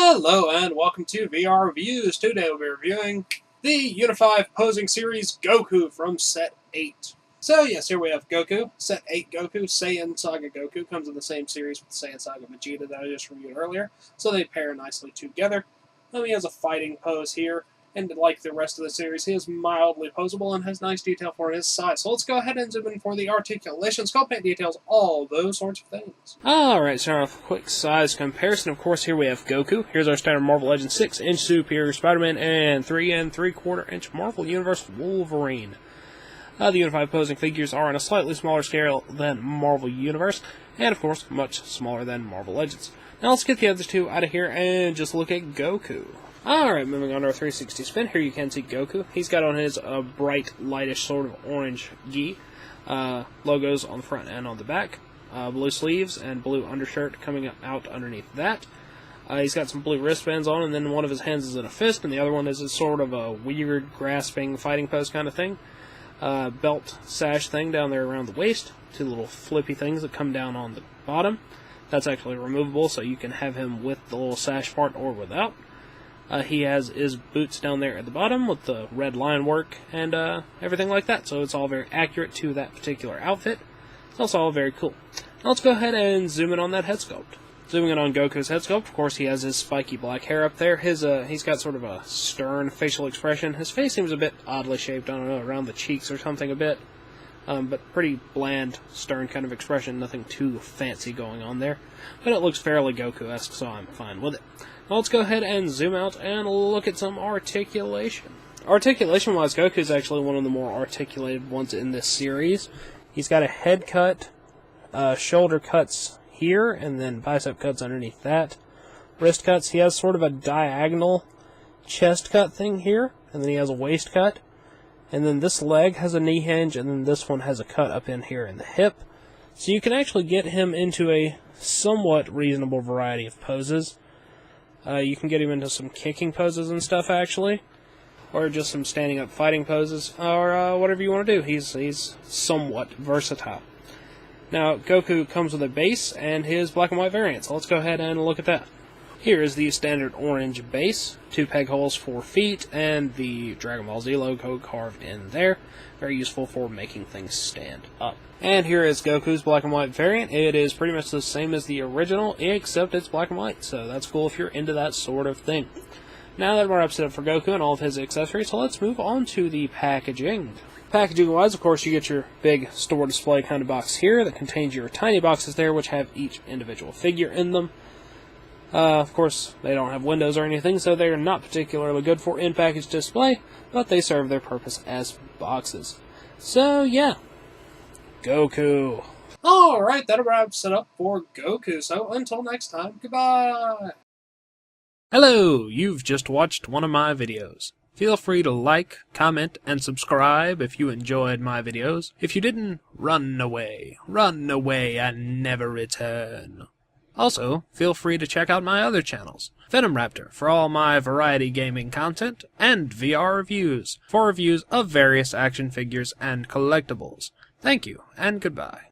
Hello and welcome to VR Reviews. Today we'll be reviewing the Unifive posing series Goku from Set 8. So yes, here we have Goku, Set 8 Goku, Saiyan Saga Goku. Comes in the same series with Saiyan Saga Vegeta that I just reviewed earlier, so they pair nicely together. He has a fighting pose here, and like the rest of the series, he is mildly poseable and has nice detail for his size. So let's go ahead and zoom in for the articulation, skull paint details, all those sorts of things. Alright, so a quick size comparison. Of course, here we have Goku. Here's our standard Marvel Legends 6-inch Superior Spider-Man and 3 3/4-inch Marvel Universe Wolverine. The Unifive posing figures are on a slightly smaller scale than Marvel Universe, and of course, much smaller than Marvel Legends. Now let's get the other two out of here and just look at Goku. Alright, moving on to our 360 spin. Here you can see Goku. He's got on his bright, lightish sort of orange gi. Logos on the front and on the back. Blue sleeves and blue undershirt coming out underneath that. He's got some blue wristbands on, and then one of his hands is in a fist, and the other one is a sort of a weird, grasping, fighting pose kind of thing. Belt sash thing down there around the waist. Two little flippy things that come down on the bottom. That's actually removable, so you can have him with the little sash part or without. He has his boots down there at the bottom with the red line work and everything like that, so it's all very accurate to that particular outfit. It's also all very cool. Now let's go ahead and zoom in on that head sculpt. Zooming in on Goku's head sculpt, of course he has his spiky black hair up there. He's got sort of a stern facial expression. His face seems a bit oddly shaped, I don't know, around the cheeks or something a bit. But pretty bland, stern kind of expression, nothing too fancy going on there. But it looks fairly Goku-esque, so I'm fine with it. Now let's go ahead and zoom out and look at some articulation. Articulation-wise, Goku's actually one of the more articulated ones in this series. He's got a head cut, shoulder cuts here, and then bicep cuts underneath that. Wrist cuts, he has sort of a diagonal chest cut thing here, and then he has a waist cut. And then this leg has a knee hinge, and then this one has a cut up in here in the hip. So you can actually get him into a somewhat reasonable variety of poses. You can get him into some kicking poses and stuff, actually. Or just some standing up fighting poses, or whatever you want to do. He's somewhat versatile. Now, Goku comes with a base and his black and white variant, so let's go ahead and look at that. Here is the standard orange base, 2 peg holes for feet, and the Dragon Ball Z logo carved in there. Very useful for making things stand up. And here is Goku's black and white variant. It is pretty much the same as the original, except it's black and white, so that's cool if you're into that sort of thing. Now that wraps it up for Goku and all of his accessories, so let's move on to the packaging. Packaging-wise, of course, you get your big store display kind of box here that contains your tiny boxes there, which have each individual figure in them. Of course, they don't have windows or anything, so they're not particularly good for in-package display, but they serve their purpose as boxes. So, yeah. Goku. Alright, that wraps it up for Goku, so until next time, goodbye! Hello, you've just watched one of my videos. Feel free to like, comment, and subscribe if you enjoyed my videos. If you didn't, run away and never return. Also, feel free to check out my other channels, Venom Raptor for all my variety gaming content, and VR Reviews for reviews of various action figures and collectibles. Thank you, and goodbye.